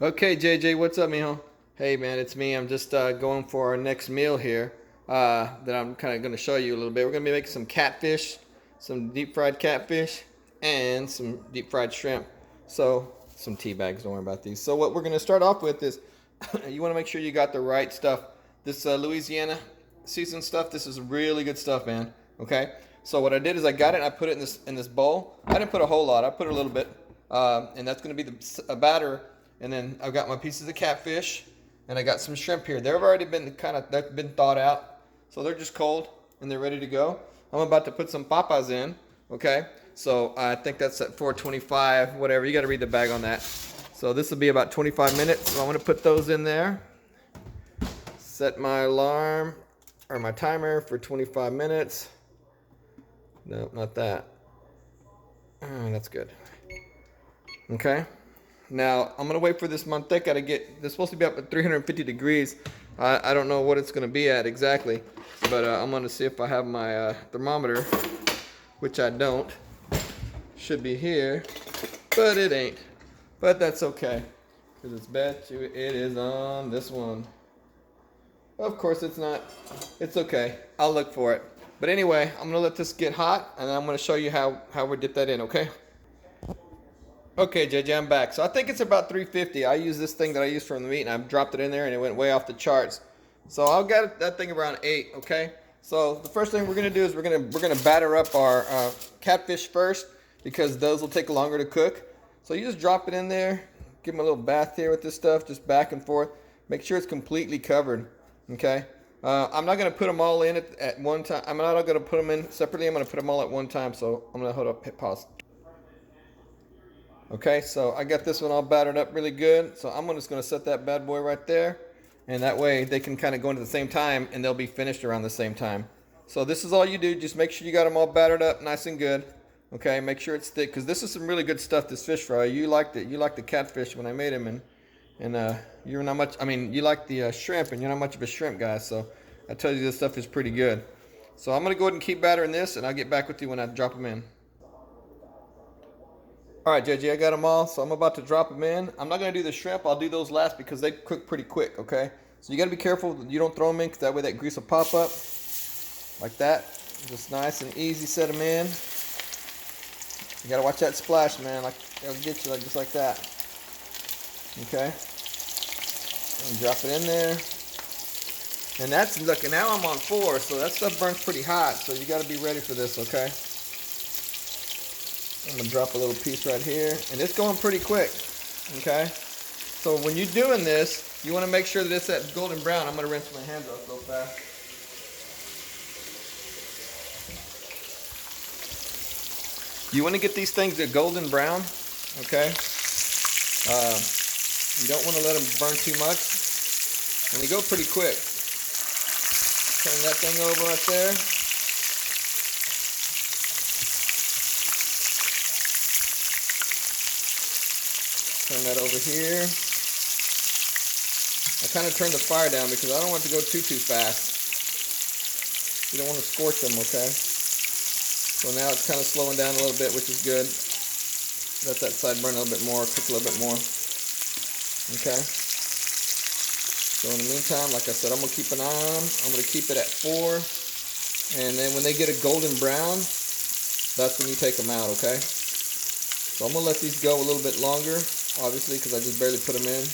Okay, JJ, what's up, mijo? Hey, man, it's me. I'm just going for our next meal here that I'm kind of going to show you a little bit. We're going to be making some catfish, some deep fried catfish, and some deep fried shrimp. So, some tea bags, don't worry about these. So, what we're going to start off with is you want to make sure you got the right stuff. This Louisiana seasoned stuff, this is really good stuff, man. Okay? So, what I did is I got it and I put it in this bowl. I didn't put a whole lot, I put a little bit. And that's going to be a batter. And then I've got my pieces of catfish, and I got some shrimp here. They've already been they've been thawed out, so they're just cold and they're ready to go. I'm about to put some papas in. Okay, so I think that's at 425, whatever. You got to read the bag on that. So this will be about 25 minutes. So I'm gonna put those in there. Set my alarm or my timer for 25 minutes. No, not that. That's good. Okay. Now, I'm going to wait for this manteca to get, it's supposed to be up at 350 degrees. I don't know what it's going to be at exactly, but I'm going to see if I have my thermometer, which I don't. Should be here, but it ain't. But that's okay, because it's bet you it is on this one. Of course it's not. It's okay. I'll look for it. But anyway, I'm going to let this get hot, and I'm going to show you how we dip that in, okay? Okay, JJ, I'm back. So I think it's about 350. I use this thing that I use from the meat, and I've dropped it in there, and it went way off the charts. So I'll get that thing around 8. Okay. So the first thing we're gonna do is we're gonna batter up our catfish first, because those will take longer to cook. So you just drop it in there, give them a little bath here with this stuff, just back and forth. Make sure it's completely covered. Okay. I'm not gonna put them all in at one time. I'm not gonna put them in separately. I'm gonna put them all at one time. So I'm gonna hold up, hit pause. Okay, so I got this one all battered up really good. So I'm just going to set that bad boy right there. And that way they can kind of go into the same time and they'll be finished around the same time. So this is all you do. Just make sure you got them all battered up nice and good. Okay, make sure it's thick, because this is some really good stuff, this fish fry. You liked it. You liked the catfish when I made him. And you're not much, I mean, you like the shrimp, and you're not much of a shrimp guy. So I tell you, this stuff is pretty good. So I'm going to go ahead and keep battering this, and I'll get back with you when I drop them in. All right, JJ, I got them all, so I'm about to drop them in. I'm not going to do the shrimp. I'll do those last because they cook pretty quick, okay? So you got to be careful you don't throw them in, because that way that grease will pop up like that. Just nice and easy, set them in. You got to watch that splash, man. Like, it'll get you just like that. Okay? And drop it in there. And that's, look, and now I'm on 4, so that stuff burns pretty hot, so you got to be ready for this, okay? I'm going to drop a little piece right here. And it's going pretty quick. Okay? So when you're doing this, you want to make sure that it's that golden brown. I'm going to rinse my hands off real fast. You want to get these things a golden brown. Okay? You don't want to let them burn too much. And they go pretty quick. Turn that thing over right there. Turn that over here. I kind of turned the fire down because I don't want it to go too fast. You don't want to scorch them, okay? So now it's kind of slowing down a little bit, which is good. Let that side burn a little bit more, cook a little bit more. Okay? So in the meantime, like I said, I'm going to keep an eye on them. I'm going to keep it at 4. And then when they get a golden brown, that's when you take them out, okay? So I'm going to let these go a little bit longer, obviously, because I just barely put them in.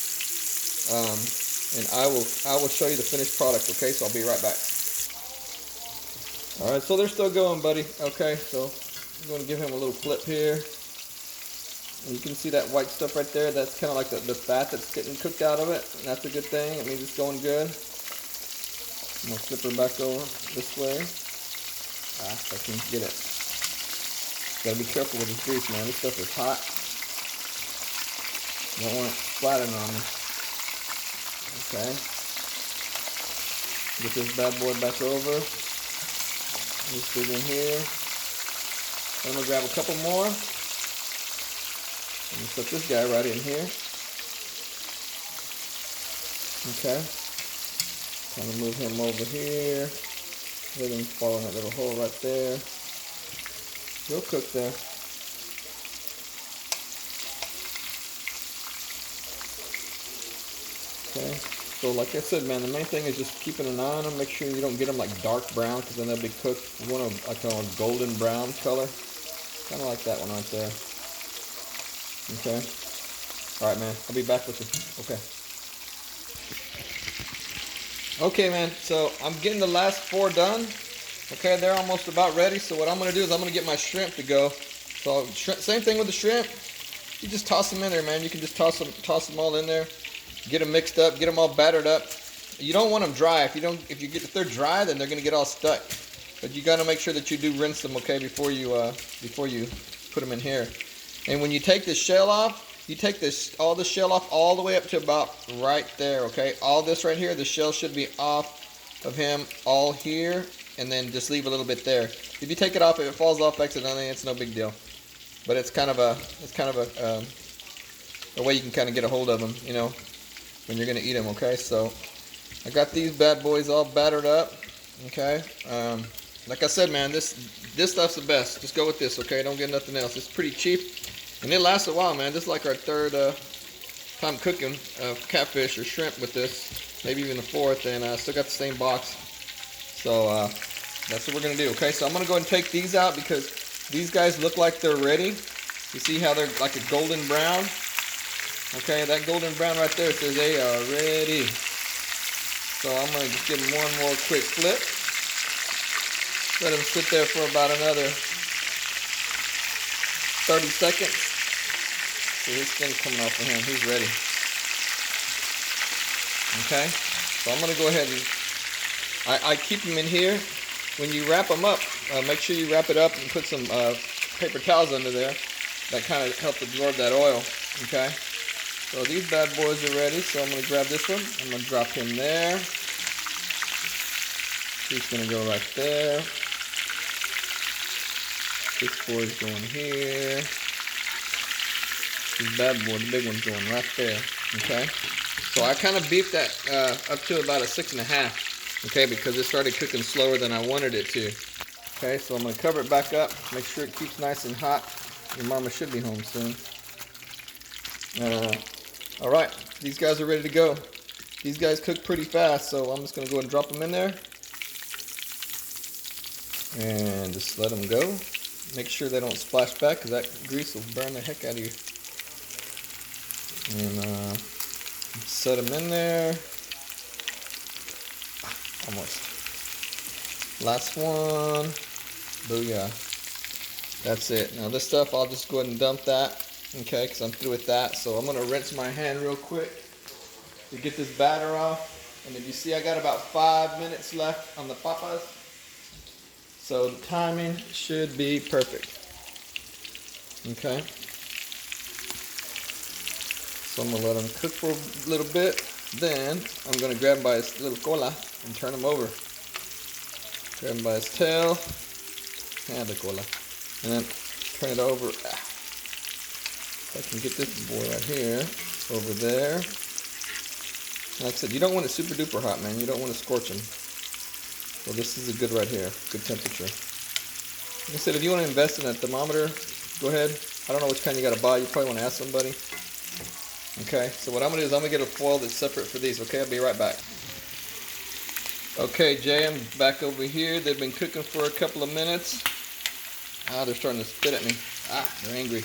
And I will show you the finished product, okay? So I'll be right back. All right, so they're still going, buddy. Okay, so I'm going to give him a little flip here. And you can see that white stuff right there. That's kind of like the fat that's getting cooked out of it. And that's a good thing. It means it's going good. I'm going to flip her back over this way. If I can get it. Gotta be careful with this grease, man. This stuff is hot. You don't want it splatting on me. Okay. Get this bad boy back over. Just dig in here. I'm gonna grab a couple more. I'm gonna put this guy right in here. Okay. Kind of move him over here. Let him fall in that little hole right there. Real cook there. Okay. So like I said, man, the main thing is just keeping an eye on them. Make sure you don't get them like dark brown, because then they'll be cooked. You want them like a golden brown color, kind of like that one right there. Okay. All right, man. I'll be back with you. Okay. Okay, man. So I'm getting the last 4 done. Okay, they're almost about ready. So what I'm gonna do is I'm gonna get my shrimp to go. So same thing with the shrimp. You just toss them in there, man. You can just toss them all in there. Get them mixed up. Get them all battered up. You don't want them dry. If they're dry, then they're gonna get all stuck. But you gotta make sure that you do rinse them, okay, before you put them in here. And when you take the shell off, you take all the shell off all the way up to about right there, okay? All this right here, the shell should be off of him all here, and then just leave a little bit there. If you take it off, if it falls off accidentally, it's no big deal. But it's kind of a way you can kind of get a hold of them, you know, when you're gonna eat them. Okay, so I got these bad boys all battered up. Okay, like I said, man, this stuff's the best. Just go with this, okay? Don't get nothing else. It's pretty cheap, and it lasts a while, man. This is like our 3rd time cooking catfish or shrimp with this, maybe even the 4th, and I still got the same box. So that's what we're gonna do. Okay, so I'm gonna go ahead and take these out because these guys look like they're ready. You see how they're like a golden brown? Okay, that golden brown right there says they are ready. So I'm going to just give them one more quick flip. Let them sit there for about another 30 seconds. So his skin's coming off of him. He's ready. Okay, so I'm going to go ahead and I keep them in here. When you wrap them up, make sure you wrap it up and put some paper towels under there. That kind of helps absorb that oil. Okay. So these bad boys are ready. So I'm going to grab this one. I'm going to drop him there. He's going to go right there. This boy's going here. This bad boy, the big one's going right there. Okay. So I kind of beefed that up to about a 6.5. Okay, because it started cooking slower than I wanted it to. Okay, so I'm going to cover it back up. Make sure it keeps nice and hot. Your mama should be home soon. All right, these guys are ready to go. These guys cook pretty fast, so I'm just going to go ahead and drop them in there. And just let them go. Make sure they don't splash back, because that grease will burn the heck out of you. And set them in there. Almost. Last one. Booyah. That's it. Now this stuff, I'll just go ahead and dump that. Okay, because I'm through with that. So I'm going to rinse my hand real quick to get this batter off. And if you see, I got about 5 minutes left on the papas. So the timing should be perfect. Okay. So I'm going to let them cook for a little bit. Then I'm going to grab him by his little cola and turn him over. Grab him by his tail. And the cola. And then turn it over. If I can get this boy right here, over there. Like I said, you don't want it super duper hot, man. You don't want to scorch him. So this is a good right here, good temperature. Like I said, if you want to invest in a thermometer, go ahead. I don't know which kind you got to buy. You probably want to ask somebody. Okay, so what I'm going to do is I'm going to get a foil that's separate for these. Okay, I'll be right back. Okay, Jay, I'm back over here. They've been cooking for a couple of minutes. They're starting to spit at me. They're angry.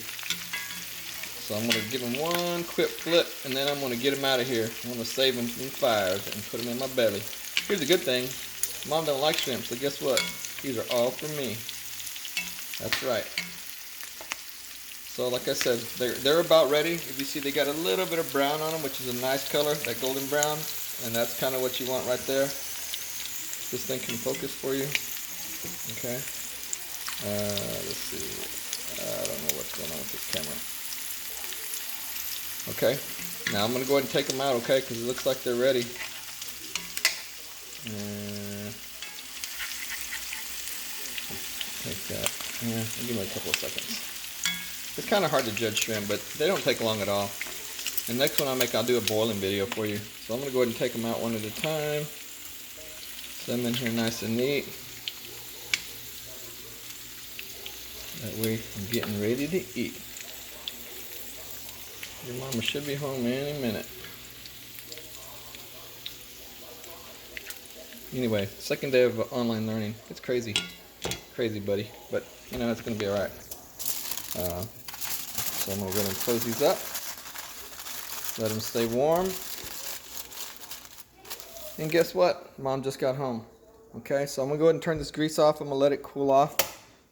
So I'm going to give them one quick flip, and then I'm going to get them out of here. I'm going to save them from fires and put them in my belly. Here's the good thing. Mom don't like shrimp, so guess what? These are all for me. That's right. So like I said, they're about ready. If you see, they got a little bit of brown on them, which is a nice color, that golden brown. And that's kind of what you want right there. This thing can focus for you. Okay. Let's see. I don't know what's going on with this camera. Okay. Now I'm going to go ahead and take them out, okay, because it looks like they're ready. Take that. Give me a couple of seconds. It's kind of hard to judge shrimp, but they don't take long at all. The next one I'll do a boiling video for you. So I'm going to go ahead and take them out one at a time. Set them in here nice and neat. That way I'm getting ready to eat. Your mama should be home any minute. Anyway, second day of online learning. It's crazy. Crazy, buddy. But, you know, it's going to be alright. So I'm going to go ahead and close these up. Let them stay warm. And guess what? Mom just got home. Okay, so I'm going to go ahead and turn this grease off. I'm going to let it cool off.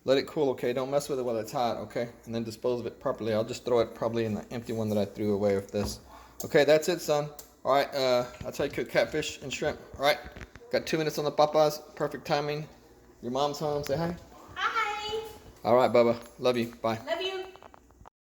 Let it cool, okay? Don't mess with it while it's hot, okay? And then dispose of it properly. I'll just throw it probably in the empty one that I threw away with this. Okay, that's it, son. Alright, I'll tell you cook catfish and shrimp. Alright, got 2 minutes on the papas. Perfect timing. Your mom's home. Say hi. Hi. Alright, Bubba. Love you. Bye. Love you.